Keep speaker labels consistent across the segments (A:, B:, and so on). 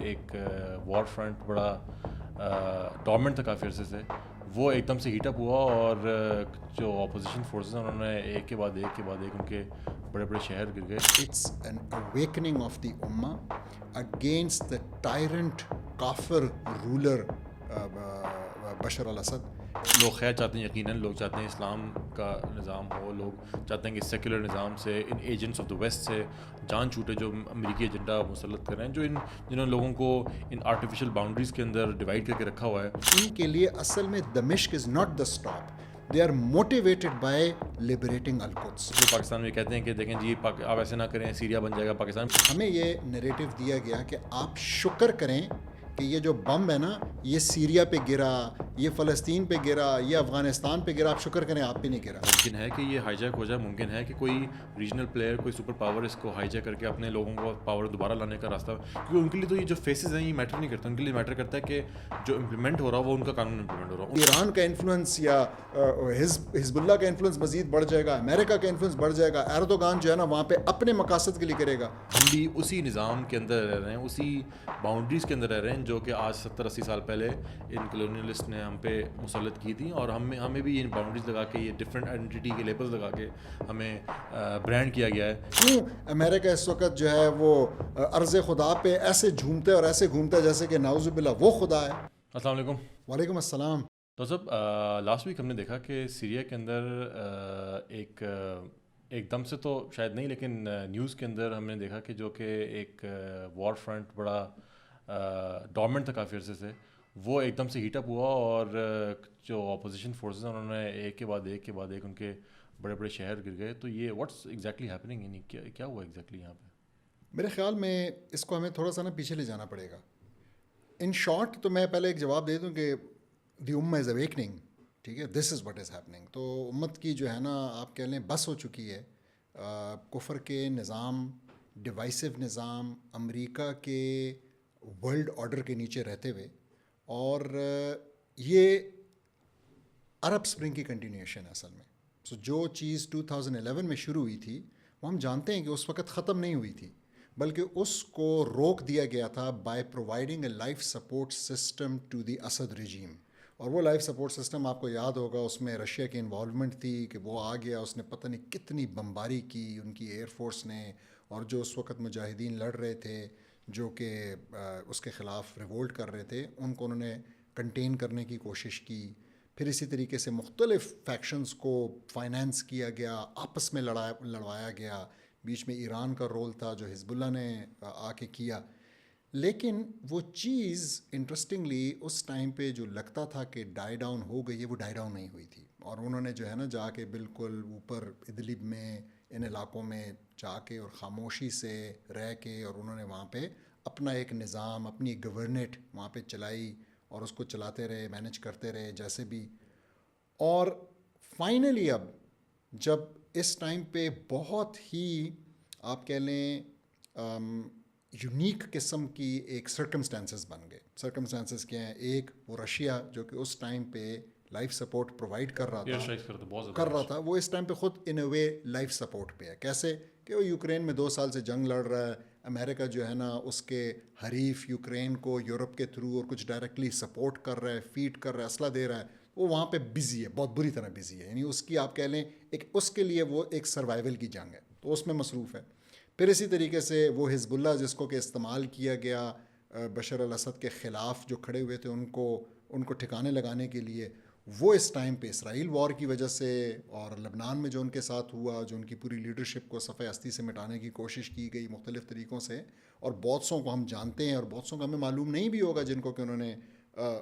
A: ایک وار فرنٹ بڑا ڈورمنٹ تھا کافی عرصے سے، وہ ایک دم سے ہیٹ اپ ہوا اور جو اپوزیشن فورسز ہیں انہوں نے ایک کے بعد ایک ان کے بڑے بڑے شہر گر گئے.
B: It's an awakening of the Ummah against the tyrant kafir ruler Bashar al-Assad.
A: لوگ خیر چاہتے ہیں، یقیناً لوگ چاہتے ہیں اسلام کا نظام ہو، لوگ چاہتے ہیں کہ سیکولر نظام سے، ان ایجنٹس آف دا ویسٹ سے جان چھوٹے جو امریکی ایجنڈا مسلط کر رہے ہیں، جو جنہوں نے لوگوں کو ان آرٹیفیشل باؤنڈریز کے اندر ڈیوائڈ کر کے رکھا ہوا ہے.
B: ان کے لیے اصل میں دمشق is not the stop, they are motivated by liberating القدس.
A: جو پاکستان میں کہتے ہیں کہ دیکھیں جی آپ ایسے نہ کریں، سیریا بن جائے گا پاکستان.
B: ہمیں یہ نیریٹو دیا گیا کہ آپ شکر کریں کہ یہ جو بم ہے نا، یہ سیریا پہ گرا، یہ فلسطین پہ گرا، یہ افغانستان پہ گرا، آپ شکر کریں آپ پہ نہیں گرا.
A: ممکن ہے کہ یہ ہائی جیک ہو جائے، ممکن ہے کہ کوئی ریجنل پلیئر، کوئی سپر پاور اس کو ہائی جیک کر کے اپنے لوگوں کو پاور دوبارہ لانے کا راستہ، کیونکہ ان کے لیے تو یہ جو فیسز ہیں یہ میٹر نہیں کرتا، ان کے لیے میٹر کرتا ہے کہ جو امپلیمنٹ ہو رہا ہو وہ ان کا قانون امپلیمنٹ ہو رہا ہو.
B: ایران کا انفلوئنس یا حزب اللہ کا انفلوئنس مزید بڑھ جائے گا، امریکہ کا انفلوئنس بڑھ جائے گا، ایردوغان جو ہے نا وہاں پہ اپنے مقاصد کے لیے کرے گا.
A: ہم بھی اسی نظام کے اندر رہ رہے ہیں، اسی باؤنڈریز کے اندر رہ رہے ہیں جو کہ آج 70-80 سال پہلے ان کلونیلسٹ نے ہم پہ مسلط کی تھی، اور ہمیں بھی ان باؤنڈریز لگا کے، یہ ڈفرینٹ آئیڈینٹی کے لیبلز لگا کے ہمیں برانڈ کیا گیا ہے.
B: کیوں امریکہ اس وقت جو ہے وہ ارض خدا پہ ایسے جھومتے اور ایسے گھومتا ہے جیسے کہ نعوذ باللہ وہ خدا ہے.
A: السلام علیکم.
B: وعلیکم السلام.
A: تو صاحب لاسٹ ویک ہم نے دیکھا کہ سیریا کے اندر ایک دم سے تو شاید نہیں، لیکن نیوز کے اندر ہم نے دیکھا کہ جو کہ ایک وار فرنٹ بڑا ڈورمنٹ تھا کافی عرصے سے، وہ ایک دم سے ہیٹ اپ ہوا اور جو اپوزیشن فورسز ہیں انہوں نے ایک کے بعد ایک ان کے بڑے بڑے شہر گر گئے. تو یہ واٹس ایگزیکٹلی ہیپننگ، یعنی کیا ہوا ایگزیکٹلی یہاں پہ؟
B: میرے خیال میں اس کو ہمیں تھوڑا سا نا پیچھے لے جانا پڑے گا. ان شارٹ تو میں پہلے ایک جواب دے دوں کہ دی امہ از اویکننگ، ٹھیک ہے، دس از واٹ از ہیپننگ. تو امت کی جو ہے نا آپ کہہ لیں بس ہو چکی ہے کفر کے نظام، ڈیوائسو نظام، امریکہ کے ورلڈ آرڈر کے نیچے رہتے ہوئے. اور یہ عرب سپرنگ کی کنٹینیوشن ہے اصل میں. سو جو چیز 2011 میں شروع ہوئی تھی وہ ہم جانتے ہیں کہ اس وقت ختم نہیں ہوئی تھی، بلکہ اس کو روک دیا گیا تھا by providing a life support system to the Assad regime. اور وہ لائف سپورٹ سسٹم آپ کو یاد ہوگا اس میں رشیا کی انوالومنٹ تھی کہ وہ آ گیا، اس نے پتہ نہیں کتنی بمباری کی ان کی ایئر فورس نے، اور جو اس وقت مجاہدین لڑ رہے تھے جو کہ اس کے خلاف ریوولٹ کر رہے تھے، ان کو انہوں نے کنٹین کرنے کی کوشش کی. پھر اسی طریقے سے مختلف فیکشنز کو فائنینس کیا گیا، آپس میں لڑوایا گیا. بیچ میں ایران کا رول تھا جو حزب اللہ نے آ کے کیا. لیکن وہ چیز انٹرسٹنگلی اس ٹائم پہ جو لگتا تھا کہ ڈائی ڈاؤن ہو گئی ہے، وہ ڈائی ڈاؤن نہیں ہوئی تھی. اور انہوں نے جو ہے نا جا کے بالکل اوپر ادلب میں ان علاقوں میں جا کے اور خاموشی سے رہ کے، اور انہوں نے وہاں پہ اپنا ایک نظام، اپنی گورنیٹ وہاں پہ چلائی اور اس کو چلاتے رہے، مینج کرتے رہے جیسے بھی. اور فائنلی اب جب اس ٹائم پہ بہت ہی آپ کہہ لیں یونیک قسم کی ایک سرکمسٹانسز بن گئے. سرکمسٹانسز کیا ہیں؟ ایک وہ رشیا جو کہ اس ٹائم پہ لائف سپورٹ پرووائڈ کر رہا تھا، وہ اس ٹائم پہ خود ان اے وے لائف سپورٹ پہ ہے. کیسے کہ وہ یوکرین میں 2 سال سے جنگ لڑ رہا ہے. امریکہ جو ہے نا اس کے حریف یوکرین کو یورپ کے تھرو اور کچھ ڈائریکٹلی سپورٹ کر رہا ہے، فیڈ کر رہا ہے، اسلحہ دے رہا ہے. وہ وہاں پہ بزی ہے، بہت بری طرح بزی ہے. یعنی اس کی آپ کہہ لیں ایک اس کے لیے وہ ایک سروائیول کی جنگ ہے، تو اس میں مصروف ہے. پھر اسی طریقے سے وہ حزب اللہ جس کو کہ استعمال کیا گیا بشر الاسد کے خلاف جو کھڑے ہوئے تھے ان کو ٹھکانے لگانے کے لیے، وہ اس ٹائم پہ اسرائیل وار کی وجہ سے اور لبنان میں جو ان کے ساتھ ہوا، جو ان کی پوری لیڈرشپ کو صفحہ ہستی سے مٹانے کی کوشش کی گئی مختلف طریقوں سے، اور بہت سوں کو ہم جانتے ہیں اور بہت سوں کو ہمیں معلوم نہیں بھی ہوگا جن کو کہ انہوں نے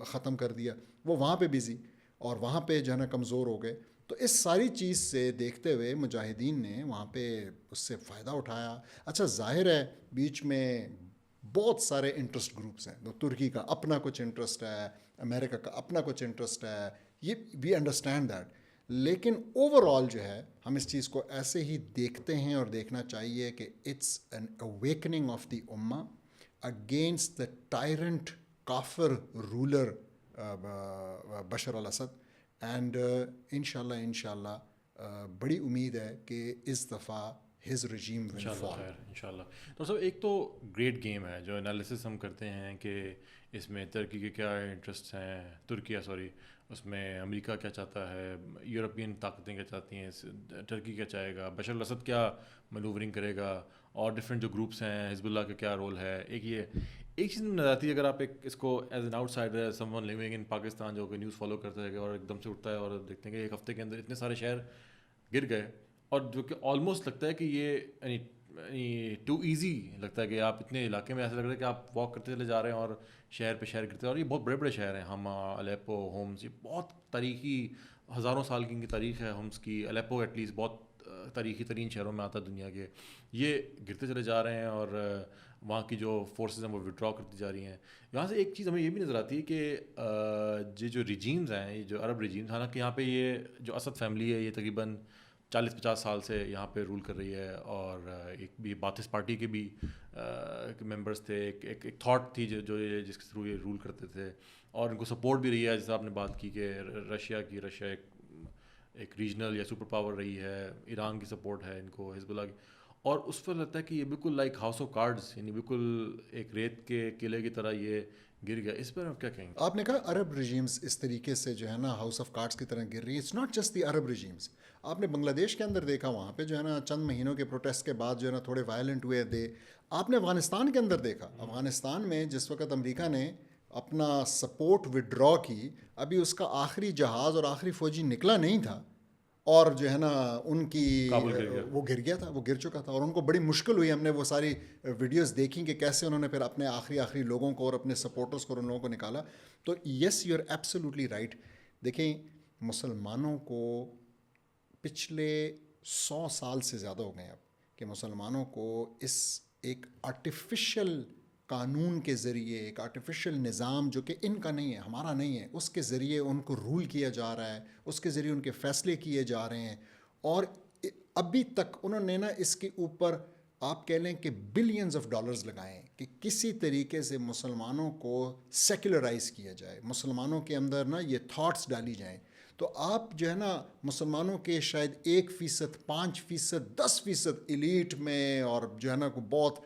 B: ختم کر دیا، وہ وہاں پہ بزی اور وہاں پہ جو ہے نا کمزور ہو گئے. تو اس ساری چیز سے دیکھتے ہوئے مجاہدین نے وہاں پہ اس سے فائدہ اٹھایا. اچھا ظاہر ہے بیچ میں بہت سارے انٹرسٹ گروپس ہیں. ترکی کا اپنا کچھ انٹرسٹ ہے، امریکہ کا اپنا کچھ انٹرسٹ ہے، یہ وی انڈرسٹینڈ دیٹ. لیکن اوور آل جو ہے ہم اس چیز کو ایسے ہی دیکھتے ہیں اور دیکھنا چاہیے کہ it's an awakening of the امہ اگینسٹ دا ٹائرنٹ کافر رولر بشر الاسد. اینڈ انشاءاللہ بڑی امید ہے کہ اس دفعہ his regime will
A: انشاءاللہ
B: fall.
A: خیر انشاءاللہ. تو سب ایک تو گریٹ گیم ہے جو انالیسس ہم کرتے ہیں کہ اس میں ترکی کے کیا انٹرسٹس ہیں، ترکیہ سوری، اس میں امریکہ کیا چاہتا ہے، یورپین طاقتیں کیا چاہتی ہیں، ٹرکی کیا چاہے گا، بشار الاسد کیا مینوورنگ کرے گا، اور ڈفرینٹ جو گروپس ہیں حزب اللہ کا کیا رول ہے. ایک چیز نظر آتی ہے اگر آپ اس کو as an outsider someone living in Pakistan جو کہ نیوز فالو کرتا ہے اور ایک دم سے اٹھتا ہے اور دیکھتے ہیں کہ ایک ہفتے کے اندر اتنے سارے شہر گر گئے، اور جو کہ آلموسٹ لگتا ہے کہ یہ یعنی ٹو ایزی لگتا ہے کہ آپ اتنے علاقے میں ایسا لگ رہا ہے کہ آپ واک کرتے چلے جا رہے ہیں اور شہر پہ شہر گرتے ہیں. اور یہ بہت بڑے بڑے شہر ہیں، ہما، الیپو، ہومس، یہ بہت تاریخی، ہزاروں سال کی ان کی تاریخ ہے. ہومس کی، الیپو ایٹ لیسٹ بہت تاریخی ترین شہروں میں آتا ہے دنیا کے. یہ گرتے چلے جا رہے ہیں اور وہاں کی جو فورسز ہیں وہ وڈرا کرتی جا رہی ہیں. یہاں سے ایک چیز ہمیں یہ بھی نظر آتی ہے کہ یہ جو ریجیمز ہیں، یہ جو عرب ریجیمز، حالانکہ یہاں پہ یہ جو اسد فیملی ہے یہ تقریباً 40-50 سال سے یہاں پہ رول کر رہی ہے، اور ایک بھی باتھس پارٹی کے بھی ممبرس تھے، ایک تھاٹ تھی جو جس کے تھرو یہ رول کرتے تھے، اور ان کو سپورٹ بھی رہی ہے. جیسے آپ نے بات کی کہ رشیا ایک ریجنل یا سپر پاور رہی ہے، ایران کی سپورٹ ہے ان کو، حزب اللہ کی. اور اس پر لگتا ہے کہ یہ بالکل لائک ہاؤس آف کارڈز، یعنی بالکل ایک ریت کے قلعے کی طرح یہ گر گیا. اس پر آپ کیا کہیں گے؟
B: آپ نے کہا عرب ریجیمز اس طریقے سے جو ہے نا ہاؤس آف کارڈز کی طرح گر رہی ہے. It's not just the Arab regimes. آپ نے بنگلہ دیش کے اندر دیکھا، وہاں پہ جو ہے نا چند مہینوں کے پروٹیسٹ کے بعد جو ہے نا تھوڑے وائلنٹ ہوئے تھے. آپ نے افغانستان کے اندر دیکھا، افغانستان میں جس وقت امریکہ نے اپنا سپورٹ وڈرا کی، ابھی اس کا آخری جہاز اور آخری فوجی نکلا نہیں تھا، اور جو ہے نا ان کی وہ گر گیا تھا، وہ گر چکا تھا، اور ان کو بڑی مشکل ہوئی. ہم نے وہ ساری ویڈیوز دیکھیں کہ کیسے انہوں نے پھر اپنے آخری لوگوں کو اور اپنے سپورٹرز کو اور ان لوگوں کو نکالا. تو yes you are absolutely right. دیکھیں، مسلمانوں کو پچھلے 100 سال سے زیادہ ہو گئے اب کہ مسلمانوں کو اس ایک آرٹیفیشل قانون کے ذریعے، ایک آرٹیفیشل نظام جو کہ ان کا نہیں ہے، ہمارا نہیں ہے، اس کے ذریعے ان کو رول کیا جا رہا ہے، اس کے ذریعے ان کے فیصلے کیے جا رہے ہیں. اور ابھی تک انہوں نے نا اس کے اوپر آپ کہہ لیں کہ بلینز آف ڈالرز لگائے ہیں کہ کسی طریقے سے مسلمانوں کو سیکولرائز کیا جائے، مسلمانوں کے اندر نا یہ تھاٹس ڈالی جائیں. تو آپ جو ہے نا مسلمانوں کے شاید 1%، 5%، 10% ایلیٹ میں، اور جو ہے نا بہت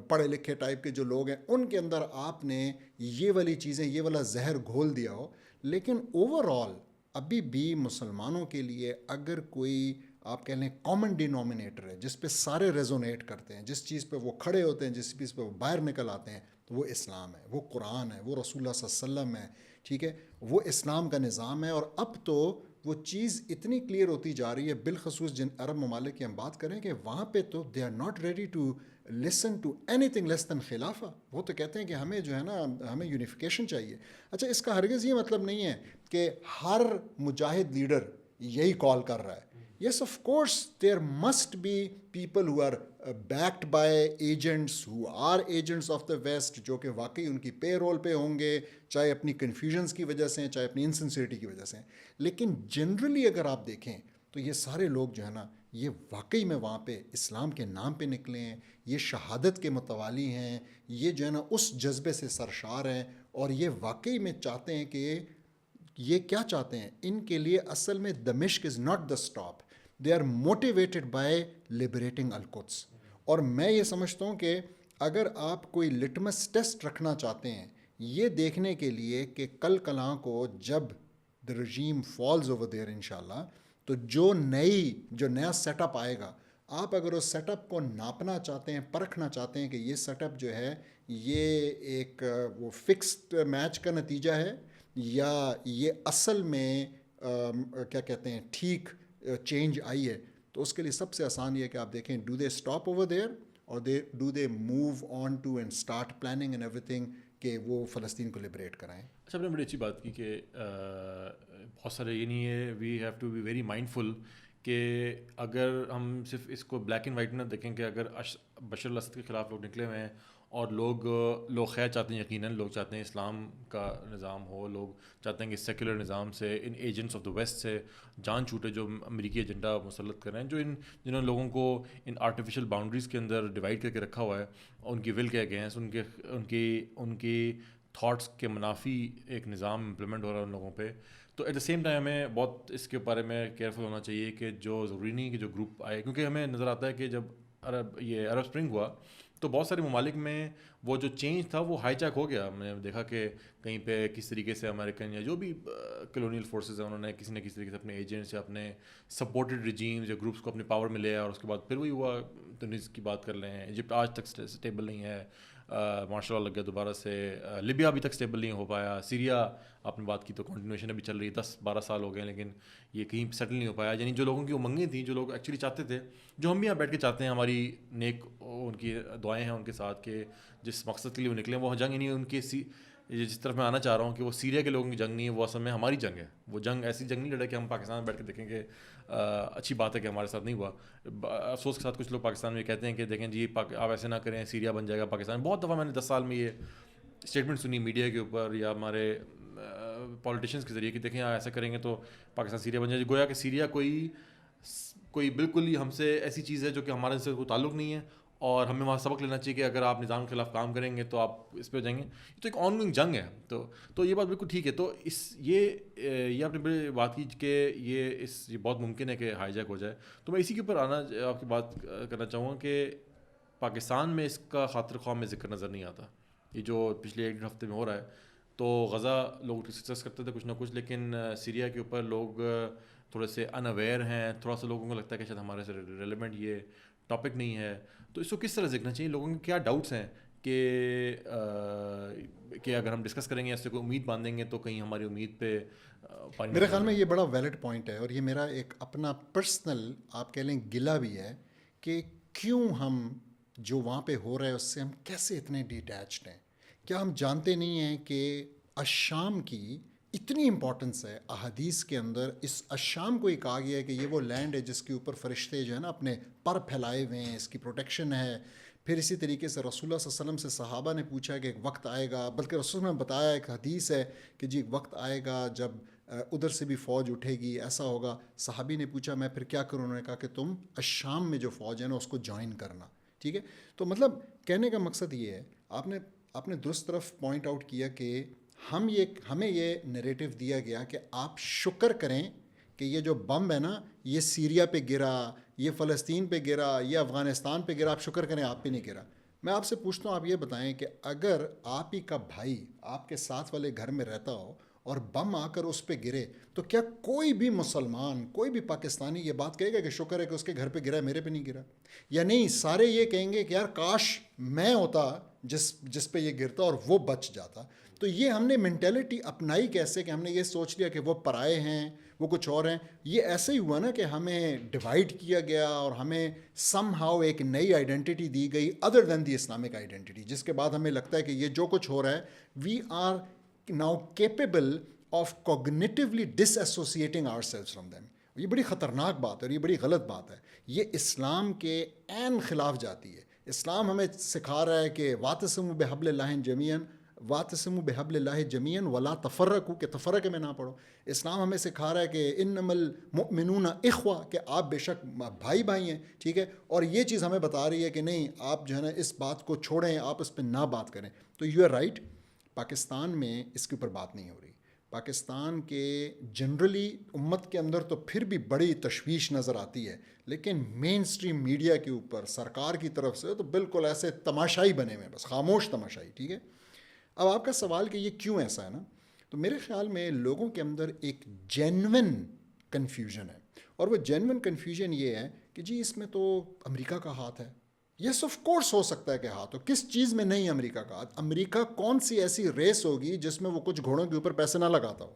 B: پڑھے لکھے ٹائپ کے جو لوگ ہیں ان کے اندر آپ نے یہ والی چیزیں، یہ والا زہر گھول دیا ہو. لیکن اوور آل ابھی بھی مسلمانوں کے لیے اگر کوئی آپ کہہ لیں کامن ڈینومینیٹر ہے جس پہ سارے ریزونیٹ کرتے ہیں، جس چیز پہ وہ کھڑے ہوتے ہیں، جس چیز پہ وہ باہر نکل آتے ہیں، تو وہ اسلام ہے، وہ قرآن ہے، وہ رسول اللہ صلی اللہ علیہ وسلم ہے. ٹھیک ہے، وہ اسلام کا نظام ہے. اور اب تو وہ چیز اتنی کلیئر ہوتی جا رہی ہے، بالخصوص جن عرب ممالک کی ہم بات کریں کہ وہاں پہ تو they are not ready to listen to anything less than خلافہ. وہ تو کہتے ہیں کہ ہمیں جو ہے نا ہمیں یونیفیکیشن چاہیے. اچھا، اس کا ہرگز یہ مطلب نہیں ہے کہ ہر مجاہد لیڈر یہی کال کر رہا ہے. Yes, of course, there must be people who are backed by agents, who are agents of the West, جو کہ واقعی ان کی پے رول پہ ہوں گے، چاہے اپنی کنفیوژنس کی وجہ سے، چاہے اپنی انسنسیریٹی کی وجہ سے. لیکن جنرلی اگر آپ دیکھیں تو یہ سارے لوگ جو ہے نا یہ واقعی میں وہاں پہ اسلام کے نام پہ نکلے ہیں، یہ شہادت کے متوالی ہیں، یہ جو ہے نا اس جذبے سے سرشار ہیں، اور یہ واقعی میں چاہتے ہیں کہ یہ کیا چاہتے ہیں. ان کے لیے اصل میں دمشق is not the stop. They are motivated by liberating القدس. اور میں یہ سمجھتا ہوں کہ اگر آپ کوئی لٹمس ٹیسٹ رکھنا چاہتے ہیں یہ دیکھنے کے لیے کہ کل کلاں کو جب دا رجیم فالز اوور دیئر انشاءاللہ، تو جو نیا سیٹ اپ آئے گا، آپ اگر اس سیٹ اپ کو ناپنا چاہتے ہیں، پرکھنا چاہتے ہیں کہ یہ سیٹ اپ جو ہے یہ ایک وہ فکسڈ میچ کا نتیجہ ہے یا یہ اصل میں کیا کہتے ہیں ٹھیک چینج آئی ہے، تو اس کے لیے سب سے آسان یہ ہے کہ آپ دیکھیں do they stop over there اور do they move on to and start planning and everything کہ وہ فلسطین کو لبریٹ کرائیں.
A: اچھا، آپ نے بڑی اچھی بات کی کہ بہت سارے یہ نہیں ہے، we have to be very mindful کہ اگر ہم صرف اس کو بلیک اینڈ وائٹ نہ دیکھیں کہ اگر بشار الاسد کے خلاف لوگ نکلے ہوئے ہیں اور لوگ خیر چاہتے ہیں، یقیناً لوگ چاہتے ہیں اسلام کا نظام ہو، لوگ چاہتے ہیں کہ سیکولر نظام سے، ان ایجنٹس آف دا ویسٹ سے جان چھوٹے جو امریکی ایجنڈا مسلط کر رہے ہیں، جنہوں نے لوگوں کو ان آرٹیفیشل باؤنڈریز کے اندر ڈیوائڈ کر کے رکھا ہوا ہے، ان کی ول کے اگینسٹ، ان کی تھاٹس کے منافی ایک نظام امپلیمنٹ ہو رہا ہے ان لوگوں پہ. تو ایٹ دا سیم ٹائم ہمیں بہت اس کے بارے میں کیئرفل ہونا چاہیے کہ جو ضروری نہیں کہ جو گروپ آئے, کیونکہ ہمیں نظر آتا ہے کہ جب عرب اسپرنگ ہوا تو بہت سارے ممالک میں وہ جو چینج تھا وہ ہائی جیک ہو گیا. ہم نے دیکھا کہ کہیں پہ کس طریقے سے امریکن یا جو بھی کلونیل فورسز ہیں انہوں نے کسی نہ کسی طریقے سے اپنے ایجنٹس یا اپنے سپورٹڈ ریجیمز یا گروپس کو اپنے پاور میں لیا, اور اس کے بعد پھر وہی ہوا. تونس کی بات کر لیں, ایجپٹ آج تک اسٹیبل نہیں ہے, مارشل لا لگ گیا دوبارہ سے. لیبیا ابھی تک اسٹیبل نہیں ہو پایا. سیریا آپ نے بات کی تو کنٹینیوشن ابھی چل رہی ہے, 10-12 سال ہو گئے لیکن یہ کہیں سیٹل نہیں ہو پایا. یعنی جو لوگوں کی امنگیں تھیں, جو لوگ ایکچولی چاہتے تھے, جو ہم بھی یہاں بیٹھ کے چاہتے ہیں, ہماری نیک ان کی دعائیں ہیں ان کے ساتھ کہ جس مقصد کے لیے وہ نکلیں وہ جنگ, یعنی ان کے جس طرف میں آنا چاہ رہا ہوں کہ وہ سیریا کے لوگوں کی جنگ نہیں ہے, وہ اصل میں ہماری جنگ ہے. وہ جنگ ایسی جنگ نہیں لڑے کہ ہم پاکستان میں بیٹھ کے دیکھیں کہ اچھی بات ہے کہ ہمارے ساتھ نہیں ہوا. افسوس کے ساتھ کچھ لوگ پاکستان میں کہتے ہیں کہ دیکھیں جی آپ ایسے نہ کریں, سیریا بن جائے گا پاکستان. بہت دفعہ میں نے 10 سال میں یہ اسٹیٹمنٹ سنی میڈیا کے اوپر یا ہمارے پولیٹیشینس کے ذریعے کہ دیکھیں ایسا کریں گے تو پاکستان سیریا بن جائے گا. گویا کہ سیریا کوئی بالکل ہی ہم سے ایسی چیز ہے جو کہ ہمارے سے کوئی تعلق نہیں ہے, اور ہمیں وہاں سبق لینا چاہیے کہ اگر آپ نظام کے خلاف کام کریں گے تو آپ اس پہ جائیں گے. یہ تو ایک آن گوئنگ جنگ ہے. تو یہ بات بالکل ٹھیک ہے. تو یہ آپ نے بڑی بات کی کہ یہ بہت ممکن ہے کہ ہائی جیک ہو جائے. تو میں اسی کے اوپر آپ کی بات کرنا چاہوں گا کہ پاکستان میں اس کا خاطر خواہ میں ذکر نظر نہیں آتا. یہ جو پچھلے 1 ہفتے میں ہو رہا ہے, تو غزہ لوگ ڈسکس کرتے تھے کچھ نہ کچھ, لیکن سیریا کے اوپر لوگ تھوڑے سے ان اویئر ہیں. تھوڑا سا لوگوں کو لگتا ہے کہ شاید ہمارے سے ریلیونٹ یہ ٹاپک نہیں ہے. تو اس کو کس طرح دیکھنا چاہیے, لوگوں کے کیا ڈاؤٹس ہیں کہ اگر ہم ڈسکس کریں گے اس سے کوئی امید باندھیں گے تو کہیں ہماری امید پہ پانی.
B: میرے خیال میں یہ بڑا ویلڈ پوائنٹ ہے, اور یہ میرا ایک اپنا پرسنل آپ کہہ لیں گلہ بھی ہے کہ کیوں ہم جو وہاں پہ ہو رہا ہے اس سے ہم کیسے اتنے ڈیٹیچڈ ہیں. کیا ہم جانتے نہیں ہیں کہ الشام کی اتنی امپورٹنس ہے احادیث کے اندر. اس الشام کو ہی کہا گیا ہے کہ یہ وہ لینڈ ہے جس کے اوپر فرشتے جو ہے نا اپنے پر پھیلائے ہوئے ہیں, اس کی پروٹیکشن ہے. پھر اسی طریقے سے رسول اللہ صلی اللہ علیہ وسلم سے صحابہ نے پوچھا کہ ایک وقت آئے گا, بلکہ رسول نے بتایا, ایک حدیث ہے کہ جی ایک وقت آئے گا جب ادھر سے بھی فوج اٹھے گی, ایسا ہوگا. صحابی نے پوچھا میں پھر کیا کروں, انہوں نے کہا کہ تم الشام میں جو فوج ہے نا اس کو جوائن کرنا. ٹھیک ہے, تو مطلب کہنے کا مقصد یہ ہے, آپ نے درست طرف پوائنٹ آؤٹ کیا کہ ہمیں یہ نیریٹو دیا گیا کہ آپ شکر کریں کہ یہ جو بم ہے نا یہ سیریا پہ گرا, یہ فلسطین پہ گرا, یہ افغانستان پہ گرا, آپ شکر کریں آپ پہ نہیں گرا. میں آپ سے پوچھتا ہوں, آپ یہ بتائیں کہ اگر آپ ہی کا بھائی آپ کے ساتھ والے گھر میں رہتا ہو اور بم آ کر اس پہ گرے, تو کیا کوئی بھی مسلمان, کوئی بھی پاکستانی یہ بات کہے گا کہ شکر ہے کہ اس کے گھر پہ گرا, میرے پہ نہیں گرا؟ یا نہیں, سارے یہ کہیں گے کہ یار کاش میں ہوتا جس پہ یہ گرتا اور وہ بچ جاتا. تو یہ ہم نے مینٹیلٹی اپنائی کیسے کہ ہم نے یہ سوچ لیا کہ وہ پرائے ہیں, وہ کچھ اور ہیں. یہ ایسے ہی ہوا نا کہ ہمیں ڈیوائڈ کیا گیا اور ہمیں سم ہاؤ ایک نئی آئیڈینٹی دی گئی other than the Islamic identity, جس کے بعد ہمیں لگتا ہے کہ یہ جو کچھ ہو رہا ہے we are now capable of cognitively disassociating ourselves from them. یہ بڑی خطرناک بات ہے اور یہ بڑی غلط بات ہے. یہ اسلام کے عین خلاف جاتی ہے. اسلام ہمیں سکھا رہا ہے کہ واعتصموا بحبل اللہ جمیعا واعتصموا بحبل اللہ جمیعا ولا تفرقوا, کہ تفرقے میں نہ پڑو. اسلام ہمیں سکھا رہا ہے کہ انما المؤمنون اخوہ, کہ آپ بے شک بھائی ہیں. ٹھیک ہے, اور یہ چیز ہمیں بتا رہی ہے کہ نہیں, آپ جو ہے نا اس بات کو چھوڑیں, آپ اس پہ نہ بات کریں. تو یو آر رائٹ, پاکستان میں اس کے اوپر بات نہیں ہو رہی. پاکستان کے جنرلی امت کے اندر تو پھر بھی بڑی تشویش نظر آتی ہے, لیکن مین اسٹریم میڈیا کے اوپر سرکار کی طرف سے تو بالکل ایسے تماشائی بنے ہوئے ہیں, بس خاموش تماشائی. ٹھیک ہے, اب آپ کا سوال کہ یہ کیوں ایسا ہے نا, تو میرے خیال میں لوگوں کے اندر ایک جینون کنفیوژن ہے, اور وہ جینون کنفیوژن یہ ہے کہ جی اس میں تو امریکہ کا ہاتھ ہے. یس آف کورس ہو سکتا ہے کہ ہاتھ ہو, کس چیز میں نہیں امریکہ کا ہاتھ؟ امریکہ کون سی ایسی ریس ہوگی جس میں وہ کچھ گھوڑوں کے اوپر پیسے نہ لگاتا ہو؟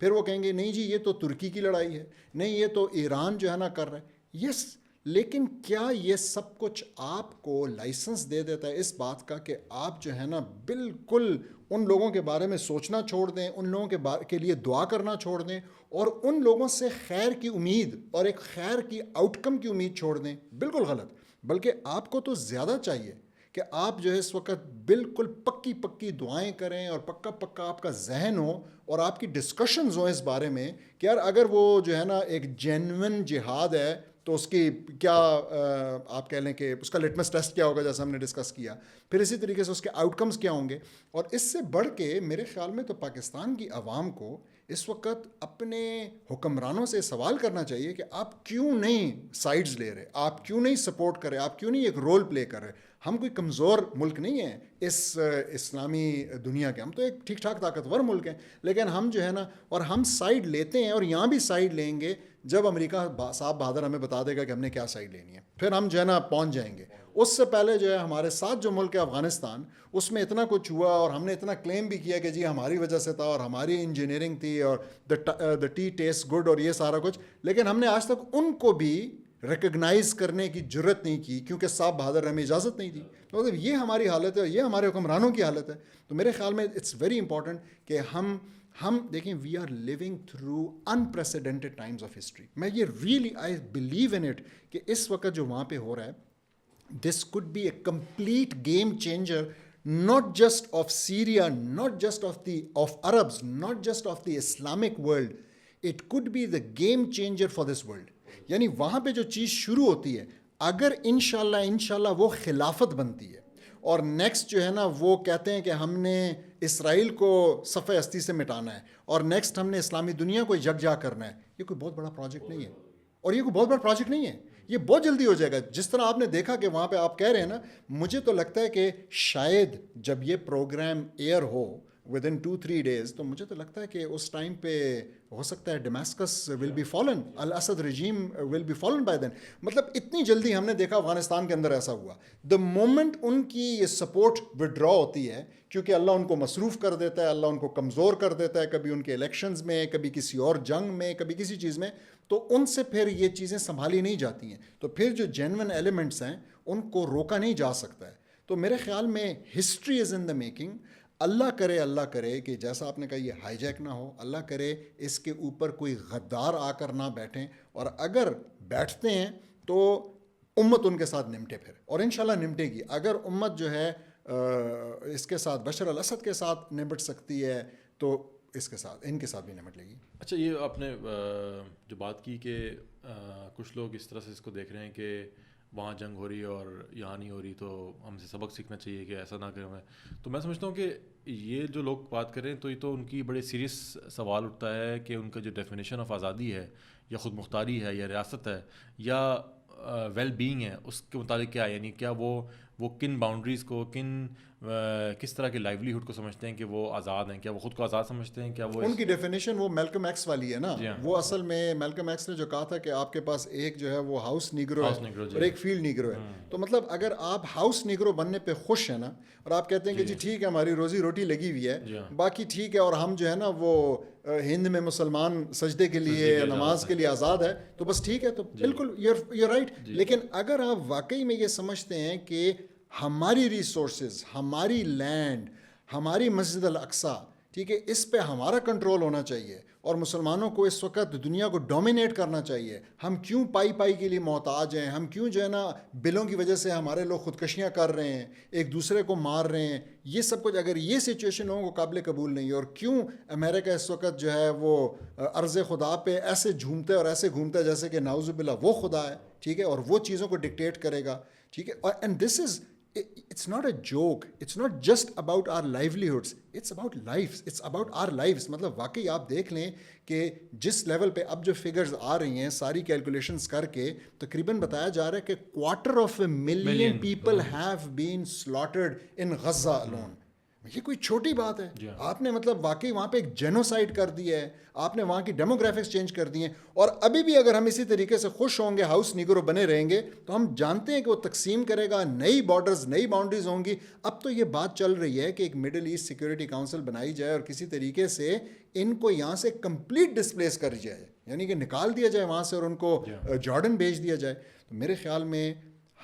B: پھر وہ کہیں گے نہیں جی یہ تو ترکی کی لڑائی ہے, نہیں یہ تو ایران جو ہے نا کر رہا ہے. یس, لیکن کیا یہ سب کچھ آپ کو لائسنس دے دیتا ہے اس بات کا کہ آپ جو ہے نا بالکل ان لوگوں کے بارے میں سوچنا چھوڑ دیں, ان لوگوں کے لیے دعا کرنا چھوڑ دیں, اور ان لوگوں سے خیر کی امید اور ایک خیر کی آؤٹ کم کی امید چھوڑ دیں؟ بالکل غلط. بلکہ آپ کو تو زیادہ چاہیے کہ آپ جو ہے اس وقت بالکل پکی دعائیں کریں اور پکا آپ کا ذہن ہو اور آپ کی ڈسکشنز ہوں اس بارے میں کہ یار اگر وہ جو ہے نا ایک جینون جہاد ہے تو اس کی کیا آپ کہہ لیں کہ اس کا لٹمس ٹیسٹ کیا ہوگا جیسا ہم نے ڈسکس کیا, پھر اسی طریقے سے اس کے آؤٹ کمز کیا ہوں گے. اور اس سے بڑھ کے میرے خیال میں تو پاکستان کی عوام کو اس وقت اپنے حکمرانوں سے سوال کرنا چاہیے کہ آپ کیوں نہیں سائڈز لے رہے, آپ کیوں نہیں سپورٹ کر رہے, آپ کیوں نہیں ایک رول پلے کر رہے. ہم کوئی کمزور ملک نہیں ہیں اس اسلامی دنیا کے, ہم تو ایک ٹھیک ٹھاک طاقتور ملک ہیں, لیکن ہم جو ہے نا, اور ہم سائڈ لیتے ہیں, اور یہاں بھی سائڈ لیں گے جب امریکہ صاحب بہادر ہمیں بتا دے گا کہ ہم نے کیا سائڈ لینی ہے, پھر ہم جو ہے نا پہنچ جائیں گے. اس سے پہلے جو ہے ہمارے ساتھ جو ملک ہے افغانستان, اس میں اتنا کچھ ہوا اور ہم نے اتنا کلیم بھی کیا کہ جی ہماری وجہ سے تھا اور ہماری انجینئرنگ تھی اور دا ٹی ٹیسٹ گڈ اور یہ سارا کچھ, لیکن ہم نے آج تک ان کو بھی ریکگنائز کرنے کی جرت نہیں کی کیونکہ صاحب بہادر نے ہمیں اجازت نہیں دی. تو مطلب یہ ہماری حالت ہے اور یہ ہمارے حکمرانوں کی حالت ہے. تو میرے خیال میں اٹس ویری امپورٹنٹ کہ ہم دیکھیں we are living through unprecedented times of history. میں یہ really I believe in it کہ اس وقت جو وہاں پہ ہو رہا ہے, دس could be a complete game changer, not just of Syria, not just of Arabs, not just of the Islamic world. It could be the game changer for this world. یعنی وہاں پہ جو چیز شروع ہوتی ہے, اگر انشاءاللہ وہ خلافت بنتی ہے, اور نیکسٹ جو ہے نا وہ کہتے ہیں کہ ہم نے اسرائیل کو صفحہ ہستی سے مٹانا ہے, اور نیکسٹ ہم نے اسلامی دنیا کو یکجا کرنا ہے, یہ کوئی بہت بڑا پروجیکٹ نہیں ہے, اور یہ کوئی بہت بڑا پروجیکٹ نہیں ہے, یہ بہت جلدی ہو جائے گا. جس طرح آپ نے دیکھا کہ وہاں پہ آپ کہہ رہے ہیں نا, مجھے تو لگتا ہے کہ شاید جب یہ پروگرام ایئر ہو ود ان 2-3 days, تو مجھے تو لگتا ہے کہ اس ٹائم پہ ہو سکتا ہے Damascus will be fallen, al Assad regime will be fallen by then. مطلب اتنی جلدی ہم نے دیکھا افغانستان کے اندر ایسا ہوا. دا مومنٹ ان کی یہ سپورٹ ودرا ہوتی ہے, کیونکہ اللہ ان کو مصروف کر دیتا ہے, اللہ ان کو کمزور کر دیتا ہے, کبھی ان کے الیکشنز میں, کبھی کسی اور جنگ میں, کبھی کسی چیز میں, تو ان سے پھر یہ چیزیں سنبھالی نہیں جاتی ہیں. تو پھر جو جینون ایلیمنٹس ہیں ان کو روکا نہیں جا سکتا ہے. تو میرے خیال میں history is in the making. اللہ کرے کہ جیسا آپ نے کہا یہ ہائی جیک نہ ہو, اللہ کرے اس کے اوپر کوئی غدار آ کر نہ بیٹھیں, اور اگر بیٹھتے ہیں تو امت ان کے ساتھ نمٹے پھر, اور انشاءاللہ نمٹے گی. اگر امت جو ہے اس کے ساتھ بشر الاسد کے ساتھ نمٹ سکتی ہے تو اس کے ساتھ ان کے ساتھ بھی نمٹ لے گی.
A: اچھا, یہ آپ نے جو بات کی کہ کچھ لوگ اس طرح سے اس کو دیکھ رہے ہیں کہ وہاں جنگ ہو رہی ہے اور یہاں نہیں ہو رہی, تو ہم سے سبق سیکھنا چاہیے کہ ایسا نہ کریں. تو میں سمجھتا ہوں کہ یہ جو لوگ بات کر رہے ہیں تو یہ تو ان کی بڑے سیریس سوال اٹھتا ہے کہ ان کا جو ڈیفینیشن آف آزادی ہے, یا خود مختاری ہے, یا ریاست ہے, یا ویل بینگ ہے, اس کے متعلق کیا ہے. یعنی کیا وہ کن باؤنڈریز کو, کس طرح کے لائیولیہڈ کو سمجھتے ہیں کہ وہ آزاد ہیں, کیا وہ خود کو آزاد سمجھتے ہیں, کیا وہ
B: ان کی ڈیفینیشن وہ میلکم ایکس والی ہے نا. وہ اصل میں میلکم ایکس نے جو کہا تھا کہ آپ کے پاس ایک جو ہے وہ ہاؤس نیگرو ہے اور ایک فیلڈ نیگرو ہے. تو مطلب اگر آپ ہاؤس نیگرو بننے پہ خوش ہیں نا, اور آپ کہتے ہیں کہ جی ٹھیک ہے ہماری روزی روٹی لگی ہوئی ہے, باقی ٹھیک ہے, اور ہم جو ہے نا وہ ہند میں مسلمان سجدے کے لیے نماز کے لیے آزاد ہے, تو بس ٹھیک ہے, تو بالکل یو رائٹ. لیکن اگر آپ واقعی میں یہ سمجھتے ہیں کہ ہماری ریسورسز, ہماری لینڈ, ہماری مسجد الاقصی, ٹھیک ہے, اس پہ ہمارا کنٹرول ہونا چاہیے, اور مسلمانوں کو اس وقت دنیا کو ڈومینیٹ کرنا چاہیے, ہم کیوں پائی کے لیے محتاج ہیں, ہم کیوں جو ہے نا بلوں کی وجہ سے ہمارے لوگ خودکشیاں کر رہے ہیں, ایک دوسرے کو مار رہے ہیں, یہ سب کچھ اگر یہ سچویشن ہو وہ قابل قبول نہیں ہے. اور کیوں امریکہ اس وقت جو ہے وہ عرض خدا پہ ایسے جھومتا ہے اور ایسے گھومتا ہے جیسے کہ نعوذ باللہ وہ خدا ہے, ٹھیک ہے, اور وہ چیزوں کو ڈکٹیٹ کرے گا, ٹھیک ہے. And this is it's not a joke, it's not just about our livelihoods, it's about lives, it's about our lives. مطلب واقعی آپ دیکھ لیں کہ جس لیول پہ اب جو فگرز آ رہی ہیں ساری کیلکولیشنز کر کے تقریباً بتایا جا رہا ہے کہ 250,000 people have been slaughtered in Gaza alone. یہ کوئی چھوٹی بات ہے. آپ نے مطلب واقعی وہاں پہ ایک جینوسائڈ کر دیا ہے, آپ نے وہاں کی ڈیموگرافکس چینج کر دی ہیں, اور ابھی بھی اگر ہم اسی طریقے سے خوش ہوں گے, ہاؤس نیگرو بنے رہیں گے, تو ہم جانتے ہیں کہ وہ تقسیم کرے گا, نئی بارڈرز, نئی باؤنڈریز ہوں گی. اب تو یہ بات چل رہی ہے کہ ایک مڈل ایسٹ سیکورٹی کاؤنسل بنائی جائے اور کسی طریقے سے ان کو یہاں سے کمپلیٹ ڈسپلیس کر جائے, یعنی کہ نکال دیا جائے وہاں سے اور ان کو جارڈن بھیج دیا جائے. تو میرے خیال میں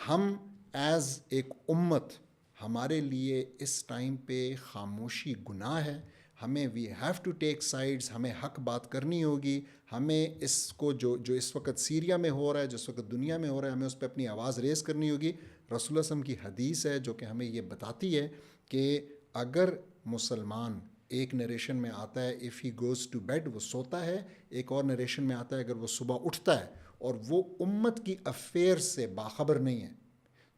B: ہم ایز ایک امت, ہمارے لیے اس ٹائم پہ خاموشی گناہ ہے. ہمیں we have to take sides, ہمیں حق بات کرنی ہوگی. ہمیں اس کو جو اس وقت سیریا میں ہو رہا ہے, جس وقت دنیا میں ہو رہا ہے, ہمیں اس پہ اپنی آواز ریز کرنی ہوگی. رسول اللہ صلی اللہ علیہ وسلم کی حدیث ہے جو کہ ہمیں یہ بتاتی ہے کہ اگر مسلمان ایک نریشن میں آتا ہے if he goes to bed, وہ سوتا ہے, ایک اور نریشن میں آتا ہے اگر وہ صبح اٹھتا ہے اور وہ امت کی افیئر سے باخبر نہیں ہے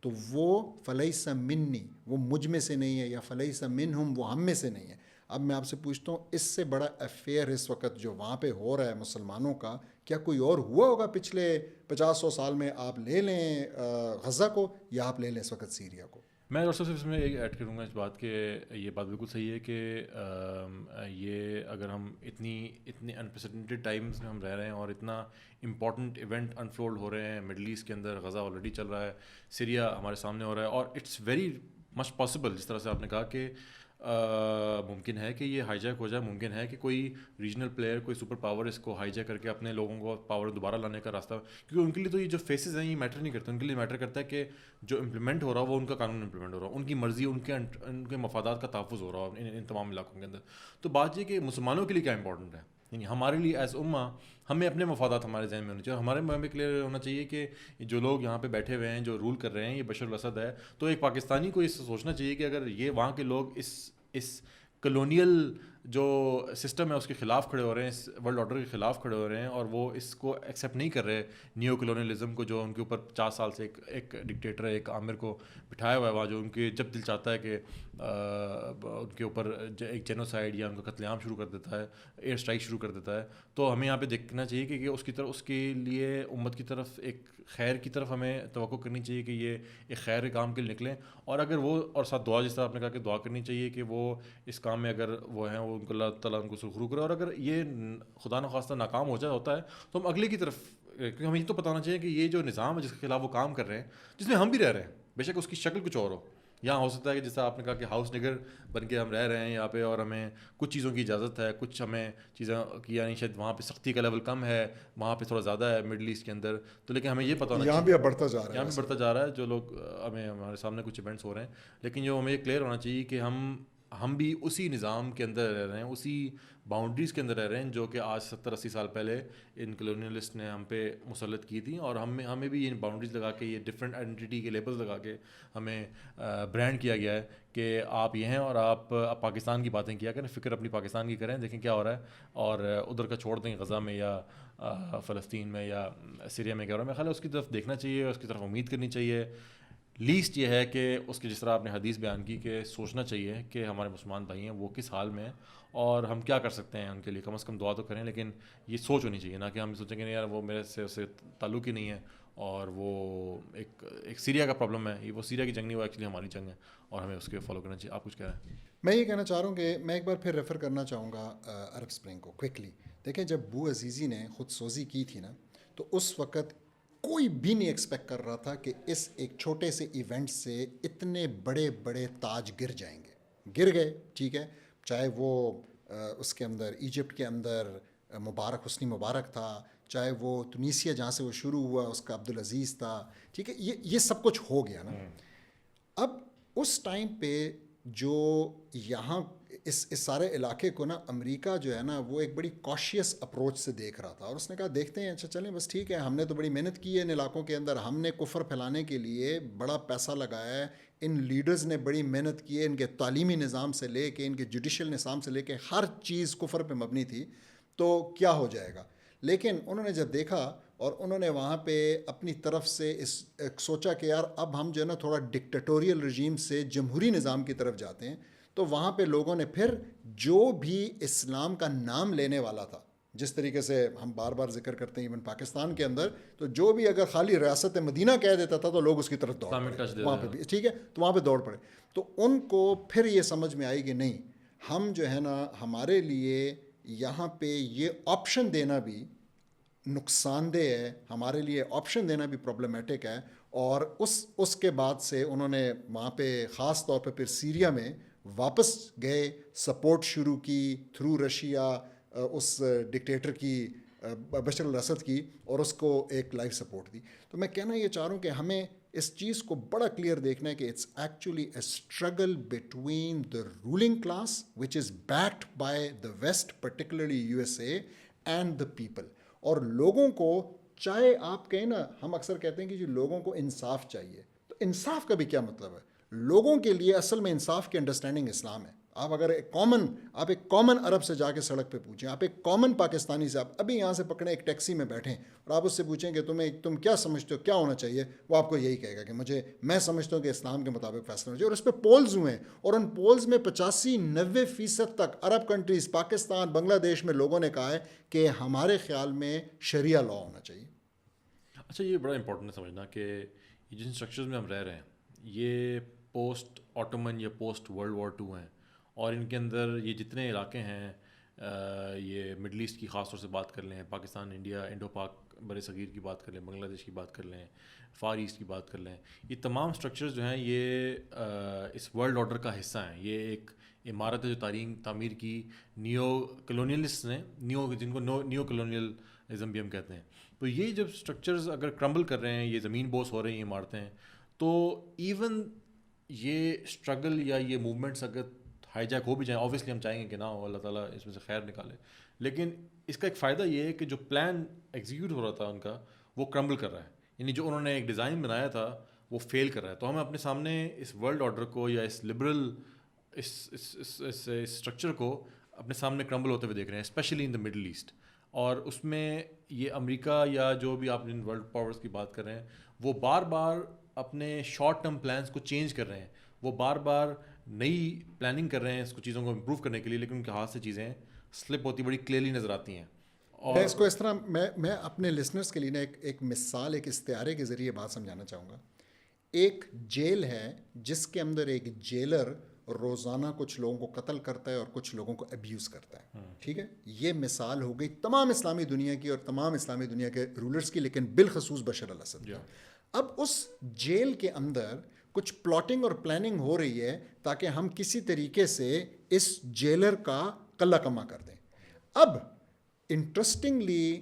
B: تو وہ فلیس منی، وہ مجھ میں سے نہیں ہے، یا فلیس منہم، وہ ہم میں سے نہیں ہے. اب میں آپ سے پوچھتا ہوں اس سے بڑا افیئر اس وقت جو وہاں پہ ہو رہا ہے مسلمانوں کا، کیا کوئی اور ہوا ہوگا پچھلے 50-100 سال میں؟ آپ لے لیں غزہ کو یا آپ لے لیں اس وقت سیریا کو.
A: میں اور صرف اس میں ایک ایڈ کروں گا اس بات کہ یہ بات بالکل صحیح ہے کہ یہ اگر ہم اتنی انپریسیڈنٹڈ ٹائمز میں ہم رہ رہے ہیں اور اتنا امپورٹنٹ ایونٹ انفولڈ ہو رہے ہیں مڈل ایسٹ کے اندر، غزہ آلریڈی چل رہا ہے، سیریا ہمارے سامنے ہو رہا ہے، اور اٹس ویری مچ پاسبل، جس طرح سے آپ نے کہا کہ ممکن ہے کہ یہ ہائی جیک ہو جائے، ممکن ہے کہ کوئی ریجنل پلیئر، کوئی سپر پاور اس کو ہائی جیک کر کے اپنے لوگوں کو پاور دوبارہ لانے کا راستہ، کیونکہ ان کے لیے تو یہ جو فیسز ہیں یہ میٹر نہیں کرتے، ان کے لیے میٹر کرتا ہے کہ جو امپلیمنٹ ہو رہا وہ ان کا قانون امپلیمنٹ ہو رہا، ان کی مرضی، ان کے مفادات کا تحفظ ہو رہا ان تمام علاقوں کے اندر. تو بات یہ کہ مسلمانوں کے لیے کیا امپورٹنٹ ہے، یعنی ہمارے لیے ایز امہ ہمیں اپنے مفادات ہمارے ذہن میں ہونے چاہیے، ہمارے میں کلیئر ہونا چاہیے کہ جو لوگ یہاں پہ بیٹھے ہوئے ہیں، جو رول کر رہے ہیں، یہ بشر الاسد ہے. تو ایک پاکستانی کو یہ سوچنا چاہیے کہ اگر یہ وہاں کے لوگ اس کلونیل جو سسٹم ہے اس کے خلاف کھڑے ہو رہے ہیں، اس ورلڈ آرڈر کے خلاف کھڑے ہو رہے ہیں، اور وہ اس کو ایکسیپٹ نہیں کر رہے، نیو کلونیلزم کو، جو ان کے اوپر 50 سال سے ایک ڈکٹیٹر، ایک عامر کو بٹھایا ہوا ہے وہاں، جو ان کے جب دل چاہتا ہے کہ ان کے اوپر ایک جینوسائڈ یا ان کا قتل عام شروع کر دیتا ہے، ایئر اسٹرائک شروع کر دیتا ہے. تو ہمیں یہاں پہ دیکھنا چاہیے کہ اس کے لیے امت کی طرف ایک خیر کی طرف ہمیں توقع کرنی چاہیے کہ یہ ایک خیر کام کے لیے نکلیں، اور اگر وہ، اور ساتھ دعا، جس طرح آپ نے کہا کہ دعا کرنی چاہیے کہ وہ اس کام میں اگر وہ ہیں، وہ ان کو اللہ تعالیٰ ان کو سرخرو کرے، اور اگر یہ خدا نخواستہ ناکام ہوتا ہے تو ہم اگلے کی طرف، کیونکہ ہمیں یہ تو پتہ ہونا چاہیے کہ یہ جو نظام ہے جس کے خلاف وہ کام کر رہے ہیں، جس میں ہم بھی رہ رہے ہیں، بے شک اس کی شکل کچھ اور ہو، یہاں ہو سکتا ہے کہ جیسا آپ نے کہا کہ ہاؤس نگر بن کے ہم رہ رہے ہیں یہاں پہ، اور ہمیں کچھ چیزوں کی اجازت ہے، کچھ ہمیں چیزیں کی، یعنی شاید وہاں پہ سختی کا لیول کم ہے، وہاں پہ تھوڑا زیادہ ہے مڈل ایسٹ کے اندر، تو لیکن ہمیں یہ پتہ ہونا
B: یہاں
A: چاہیے،
B: بھی اب بڑھتا جا رہا ہے،
A: یہاں بھی بڑھتا جا رہا ہے، جو لوگ ہمارے سامنے کچھ ایونٹس ہو رہے ہیں، لیکن جو ہمیں یہ کلیئر ہونا چاہیے کہ ہم بھی اسی نظام کے اندر رہ رہے ہیں، اسی باؤنڈریز کے اندر رہ رہے ہیں جو کہ آج 70-80 سال پہلے ان کلونیلسٹ نے ہم پہ مسلط کی تھیں، اور ہمیں بھی یہ باؤنڈریز لگا کے، یہ ڈفرینٹ آئیڈینٹی کے لیبلز لگا کے ہمیں برانڈ کیا گیا ہے کہ آپ یہ ہیں، اور آپ پاکستان کی باتیں کیا کریں، فکر اپنی پاکستان کی کریں، دیکھیں کیا ہو رہا ہے، اور ادھر کا چھوڑ دیں، غزہ میں یا فلسطین میں یا سیریا میں کیا ہو رہا ہے. میرا خیال ہے اس کی طرف دیکھنا چاہیے، اس کی طرف امید کرنی چاہیے. لیسٹ یہ ہے کہ اس کی، جس طرح آپ نے حدیث بیان کی، کہ سوچنا چاہیے کہ ہمارے مسلمان بھائی ہیں وہ کس حال میں ہیں، اور ہم کیا کر سکتے ہیں ان کے لیے، کم از کم دعا تو کریں، لیکن یہ سوچ ہونی چاہیے، نہ کہ ہم سوچیں کہ یار وہ میرے سے اسے تعلق ہی نہیں ہے، اور وہ ایک سیریا کا پرابلم ہے، وہ سیریا کی جنگ نہیں، وہ ایکچولی ہماری جنگ ہے، اور ہمیں اس کے فالو کرنا چاہیے. آپ کچھ کہہ رہے ہیں؟
B: میں یہ کہنا چاہ رہا ہوں کہ میں ایک بار پھر ریفر کرنا چاہوں گا عرب اسپرنگ کو کوئکلی. دیکھیں جب بو عزیزی نے خود سوزی کی تھی نا، تو اس وقت کوئی بھی نہیں ایکسپیکٹ کر رہا تھا کہ اس ایک چھوٹے سے ایونٹ سے اتنے بڑے بڑے تاج گر جائیں گے. گر گئے، ٹھیک ہے، چاہے وہ اس کے اندر ایجپٹ کے اندر مبارک، حسنی مبارک تھا، چاہے وہ تونیسیا جہاں سے وہ شروع ہوا اس کا عبدالعزیز تھا، ٹھیک ہے، یہ سب کچھ ہو گیا نا. اب اس ٹائم پہ جو یہاں اس سارے علاقے کو نا امریکہ جو ہے نا وہ ایک بڑی کاشیس اپروچ سے دیکھ رہا تھا، اور اس نے کہا دیکھتے ہیں، اچھا چلیں بس ٹھیک ہے، ہم نے تو بڑی محنت کی ہے ان علاقوں کے اندر، ہم نے کفر پھیلانے کے لیے بڑا پیسہ لگایا ہے، ان لیڈرز نے بڑی محنت کی ہے، ان کے تعلیمی نظام سے لے کے ان کے جوڈیشل نظام سے لے کے ہر چیز کفر پہ مبنی تھی، تو کیا ہو جائے گا. لیکن انہوں نے جب دیکھا اور انہوں نے وہاں پہ اپنی طرف سے سوچا کہ یار اب ہم جو ہے نا تھوڑا ڈکٹیٹوریل رجیم سے جمہوری نظام کی طرف جاتے ہیں، تو وہاں پہ لوگوں نے پھر جو بھی اسلام کا نام لینے والا تھا، جس طریقے سے ہم بار بار ذکر کرتے ہیں ایون پاکستان کے اندر، تو جو بھی اگر خالی ریاست مدینہ کہہ دیتا تھا تو لوگ اس کی طرف دوڑ پڑے وہاں پہ بھی، ٹھیک ہے، تو وہاں پہ دوڑ پڑے. تو ان کو پھر یہ سمجھ میں آئی کہ نہیں، ہم جو ہے نا ہمارے لیے یہاں پہ یہ آپشن دینا بھی نقصان دہ ہے، ہمارے لیے آپشن دینا بھی پرابلمیٹک ہے. اور اس کے بعد سے انہوں نے وہاں پہ خاص طور پہ پھر سیریا میں واپس گئے، سپورٹ شروع کی تھرو رشیا اس ڈکٹیٹر کی، بشر الاسد کی، اور اس کو ایک لائف سپورٹ دی. تو میں کہنا یہ چاہ رہا ہوں کہ ہمیں اس چیز کو بڑا کلیئر دیکھنا ہے کہ it's actually a struggle between the ruling class which is backed by the West, particularly U S A, and the people. اور لوگوں کو، چاہے آپ کہیں نا، ہم اکثر کہتے ہیں کہ جی لوگوں کو انصاف چاہیے، تو انصاف کا بھی کیا مطلب ہے؟ لوگوں کے لیے اصل میں انصاف کی انڈرسٹینڈنگ اسلام ہے. آپ اگر ایک کامن عرب سے جا کے سڑک پہ پوچھیں, آپ ایک کامن پاکستانی سے, آپ ابھی یہاں سے پکڑیں ایک ٹیکسی میں بیٹھیں اور آپ اس سے پوچھیں کہ تم کیا سمجھتے ہو کیا ہونا چاہیے, وہ آپ کو یہی کہے گا کہ میں سمجھتا ہوں کہ اسلام کے مطابق فیصلہ ہونا چاہیے. اور اس پہ پولز ہوئے ہیں, اور ان پولز میں 85-90% تک عرب کنٹریز, پاکستان, بنگلہ دیش میں لوگوں نے کہا ہے کہ ہمارے خیال میں شریعہ لا ہونا چاہیے.
A: اچھا, یہ بڑا امپورٹنٹ ہے سمجھنا کہ جن اسٹرکچرز میں ہم رہ رہے ہیں یہ پوسٹ آٹومن یا پوسٹ ورلڈ وار 2 ہیں, اور ان کے اندر یہ جتنے علاقے ہیں, یہ مڈل ایسٹ کی خاص طور سے بات کر لیں, پاکستان, انڈیا, انڈو پاک بر صغیر کی بات کر لیں, بنگلہ دیش کی بات کر لیں, فار ایسٹ کی بات کر لیں, یہ تمام اسٹرکچرز جو ہیں یہ اس ورلڈ آرڈر کا حصہ ہیں. یہ ایک عمارت ہے جو تعمیر کی نیو کلونیلسٹ نے, جن کو نیو کلونیلزم بھی ہم کہتے ہیں. تو یہ جب اسٹرکچرز اگر کرمبل کر رہے ہیں, یہ زمین بوس ہو رہی ہیں عمارتیں, تو ایون یہ اسٹرگل یا یہ موومنٹس اگر ہائی جیک ہو بھی جائیں, اوبیسلی ہم چاہیں گے کہ نہ ہو, اللہ تعالیٰ اس میں سے خیر نکالے, لیکن اس کا ایک فائدہ یہ ہے کہ جو پلان ایگزیکیوٹ ہو رہا تھا ان کا وہ کرمبل کر رہا ہے, یعنی جو انہوں نے ایک ڈیزائن بنایا تھا وہ فیل کر رہا ہے. تو ہمیں اپنے سامنے اس ورلڈ آرڈر کو یا اس لبرل اس اسٹرکچر کو اپنے سامنے کرمبل ہوتے ہوئے دیکھ رہے ہیں, especially in the Middle East. اور اس میں یہ امریکہ یا جو بھی آپ جن ورلڈ پاورز کی بات کر رہے ہیں وہ بار بار اپنے شارٹ ٹرم پلانس کو چینج کر رہے ہیں, وہ بار بار نئی پلاننگ کر رہے ہیں اس کو چیزوں کو امپروو کرنے کے لیے, لیکن ان کے ہاتھ سے چیزیں سلپ ہوتی بڑی کلیئرلی نظر آتی ہیں. اور
B: میں اس کو اس طرح میں اپنے لسنرس کے لیے نا ایک مثال, ایک استعارے کے ذریعے بات سمجھانا چاہوں گا. ایک جیل ہے جس کے اندر ایک جیلر روزانہ کچھ لوگوں کو قتل کرتا ہے اور کچھ لوگوں کو ابیوز کرتا ہے, ٹھیک ہے. یہ مثال ہو گئی تمام اسلامی دنیا کی اور تمام اسلامی دنیا کے رولرز کی, لیکن بالخصوص بشار الاسد کی. اب اس جیل کے اندر کچھ پلاٹنگ اور پلاننگ ہو رہی ہے تاکہ ہم کسی طریقے سے اس جیلر کا قلہ کما کر دیں. اب انٹرسٹنگلی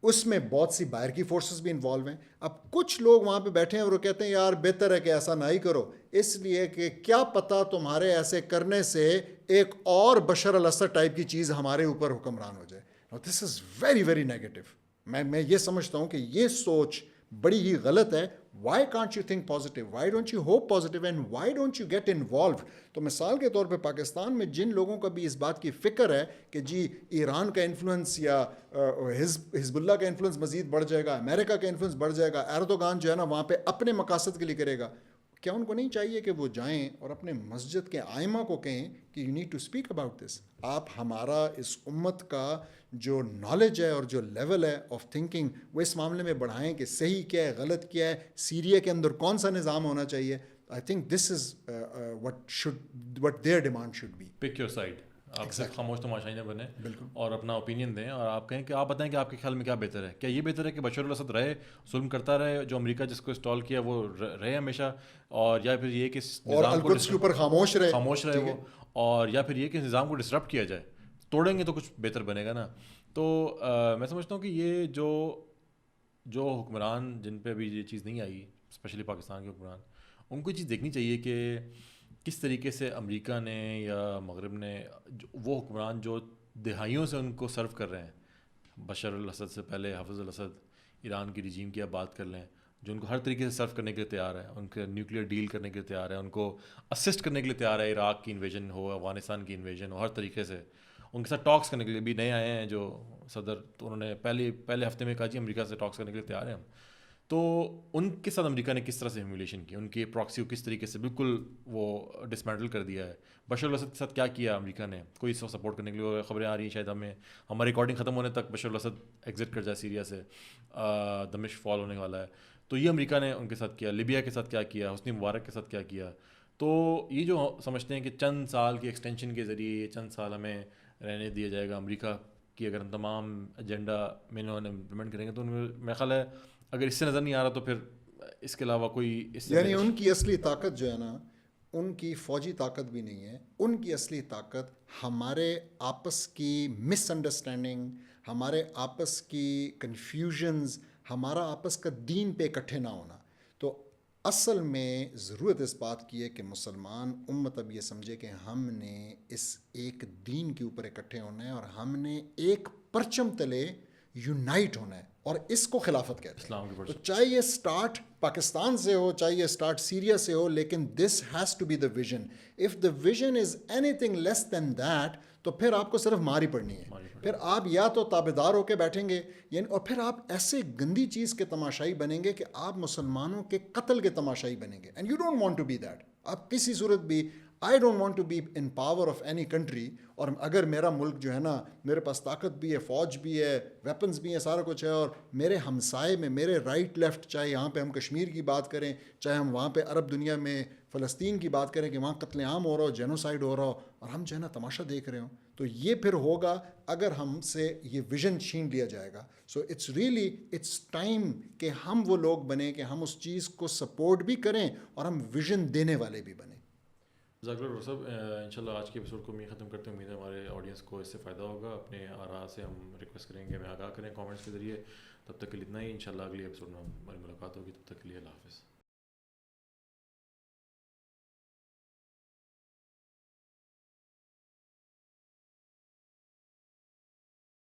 B: اس میں بہت سی باہر کی فورسز بھی انوالو ہیں. اب کچھ لوگ وہاں پہ بیٹھے ہیں اور وہ کہتے ہیں یار بہتر ہے کہ ایسا نہ ہی کرو, اس لیے کہ کیا پتہ تمہارے ایسے کرنے سے ایک اور بشار الاسد ٹائپ کی چیز ہمارے اوپر حکمران ہو جائے. دس از ویری ویری نیگیٹو. میں یہ سمجھتا ہوں کہ یہ سوچ بڑی ہی غلط ہے. Why can't you think positive, why don't you hope positive, and why don't you get involved. تو مثال کے طور پہ پاکستان میں جن لوگوں کا بھی اس بات کی فکر ہے کہ جی ایران کا انفلوئنس یا حزب اللہ کا انفلوئنس مزید بڑھ جائے گا, امریکہ کا انفلوئنس بڑھ جائے گا, ایردوغان جو ہے نا وہاں پہ اپنے مقاصد کے لیے کرے گا, کیا ان کو نہیں چاہیے کہ وہ جائیں اور اپنے مسجد کے ائمہ کو کہیں کہ you need to speak about this. آپ ہمارا اس امت کا جو نالج ہے اور جو لیول ہے آف تھنکنگ وہ اس معاملے میں بڑھائیں کہ صحیح کیا ہے, غلط کیا ہے, سیریا کے اندر کون سا نظام ہونا چاہیے. I think this is what their demand should be.
A: Pick your side. آپ صرف خاموش تماشائی نہ بنیں اور اپنا اوپینین دیں, اور آپ کہیں کہ آپ بتائیں کہ آپ کے خیال میں کیا بہتر ہے. کیا یہ بہتر ہے کہ بشار الاسد رہے, ظلم کرتا رہے, جو امریکہ جس کو انسٹال کیا وہ رہے ہمیشہ, اور یا پھر یہ کہ
B: نظام کو کے اوپر خاموش
A: رہے وہ, اور یا پھر یہ کہ نظام کو ڈسرپٹ کیا جائے, توڑیں گے تو کچھ بہتر بنے گا نا. تو میں سمجھتا ہوں کہ یہ جو حکمران جن پہ ابھی یہ چیز نہیں آئی, اسپیشلی پاکستان کے حکمران, ان کو یہ چیز دیکھنی چاہیے کہ کس طریقے سے امریکہ نے یا مغرب نے وہ حکمران جو دہائیوں سے ان کو سرو کر رہے ہیں, بشار الاسد سے پہلے حافظ الاسد, ایران کی رجیم کی آپ بات کر لیں, جو ان کو ہر طریقے سے سرو کرنے کے لیے تیار ہے, ان کے نیوکلیئر ڈیل کرنے کے لیے تیار ہے, ان کو اسسٹ کرنے کے لیے تیار ہے, عراق کی انویژن ہو, افغانستان کی انویژن ہو, ہر طریقے سے ان کے ساتھ ٹاکس کرنے کے لیے. بھی نئے آئے ہیں جو صدر, تو انہوں نے پہلے ہفتے میں کہا جی امریکہ سے ٹاکس کرنے کے لیے تیار ہیں ہم. تو ان کے ساتھ امریکہ نے کس طرح سے ہیوملیشن کی, ان کی پراکسی کو کس طریقے سے بالکل وہ ڈسمینٹل کر دیا ہے. بشار الاسد کے ساتھ کیا کیا امریکہ نے, کوئی اس کو سپورٹ کرنے کے لیے خبریں آ رہی ہیں, شاید ہماری ریکارڈنگ ختم ہونے تک بشار الاسد ایگزٹ کر جائے سیریا سے, دمشق فال ہونے والا ہے. تو یہ امریکہ نے ان کے ساتھ کیا. لیبیا کے ساتھ کیا کیا, حسنی مبارک کے ساتھ کیا کیا. تو یہ جو سمجھتے ہیں کہ چند سال کی ایکسٹینشن کے ذریعے چند سال ہمیں رہنے دیا جائے گا امریکہ کی, اگر ہم تمام ایجنڈا میں انہوں نے امپلیمنٹ کریں گے, تو میرا خیال ہے اگر اس سے نظر نہیں آ رہا تو پھر اس کے علاوہ کوئی
B: یعنی ان کی اصلی طاقت جو ہے نا, ان کی فوجی طاقت بھی نہیں ہے. ان کی اصلی طاقت ہمارے آپس کی مس انڈرسٹینڈنگ, ہمارے آپس کی کنفیوژنز, ہمارا آپس کا دین پہ اکٹھے نہ ہونا. تو اصل میں ضرورت اس بات کی ہے کہ مسلمان امت اب یہ سمجھے کہ ہم نے اس ایک دین کے اوپر اکٹھے ہونا ہے اور ہم نے ایک پرچم تلے یونائٹ ہونا ہے. اور اس کو خلافت کہتے ہیں.
A: اسلام کی
B: تو
A: پرچم.
B: چاہے یہ اسٹارٹ پاکستان سے ہو, چاہے یہ اسٹارٹ سیریا سے ہو, لیکن this has to be the vision. If the vision is any thing less then that, تو پھر آپ کو صرف مار ہی پڑنی ہے. پھر آپ یا تو تابعدار ہو کے بیٹھیں گے, یعنی اور پھر آپ ایسے گندی چیز کے تماشائی بنیں گے کہ آپ مسلمانوں کے قتل کے تماشائی بنیں گے. And you don't want to be that. آپ کسی صورت بھی, I don't want to be in power of any country. اور اگر میرا ملک جو ہے نا, میرے پاس طاقت بھی ہے, فوج بھی ہے, ویپنز بھی ہیں, سارا کچھ ہے, اور میرے ہمسائے میں میرے رائٹ لیفٹ, چاہے یہاں پہ ہم کشمیر کی بات کریں, چاہے ہم وہاں پہ عرب دنیا میں فلسطین کی بات کریں کہ وہاں قتل عام ہو رہا ہو, جینوسائڈ ہو رہا ہو, اور ہم جو ہے نا تماشا دیکھ رہے ہوں, تو یہ پھر ہوگا اگر ہم سے یہ ویژن چھین لیا جائے گا. So it's really it's time کہ ہم وہ لوگ بنیں کہ ہم اس چیز کو سپورٹ بھی کریں اور ہم ویژن دینے والے بھی بنیں.
A: ذاکر ڈاکٹر صاحب, انشاء اللہ آج کے ایپیسوڈ کو میں ختم کرتے ہیں. امید ہے ہمارے آڈینس کو اس سے فائدہ ہوگا. اپنے آراء سے ہم ریکویسٹ کریں گے, ہمیں آگاہ کریں کامنٹس کے ذریعے. تب تک کے لیے اتنا ہی. انشاء اللہ اگلی ایپیسوڈ میں ہماری ملاقات ہوگی. تب تک کے لیے اللہ حافظ.